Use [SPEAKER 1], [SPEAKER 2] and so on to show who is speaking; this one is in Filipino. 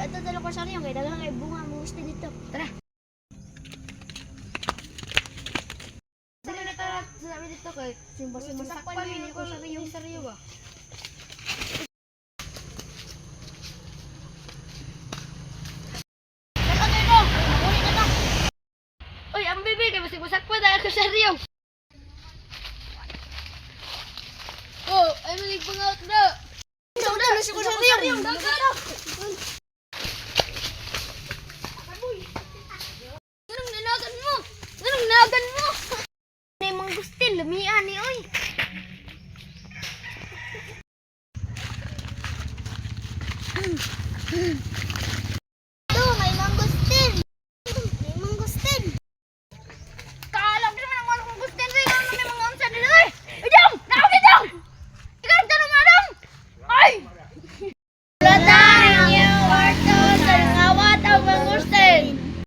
[SPEAKER 1] Ito dala ko sa riyo, kay daghang kay bunga mo gusto dito. Tara. Dali na tara sa amin dito kay simba-simba sakpan ni ko sa riyo ba. Uy, ang bebe kay masig-usak pa dahil ko sa riyo. Oh, ay malig-bungaut na. Udah, nasi ko sa riyo. Ganang nanagan mo. Ganang nagan mo. Nay manggustin, lumian ni oy.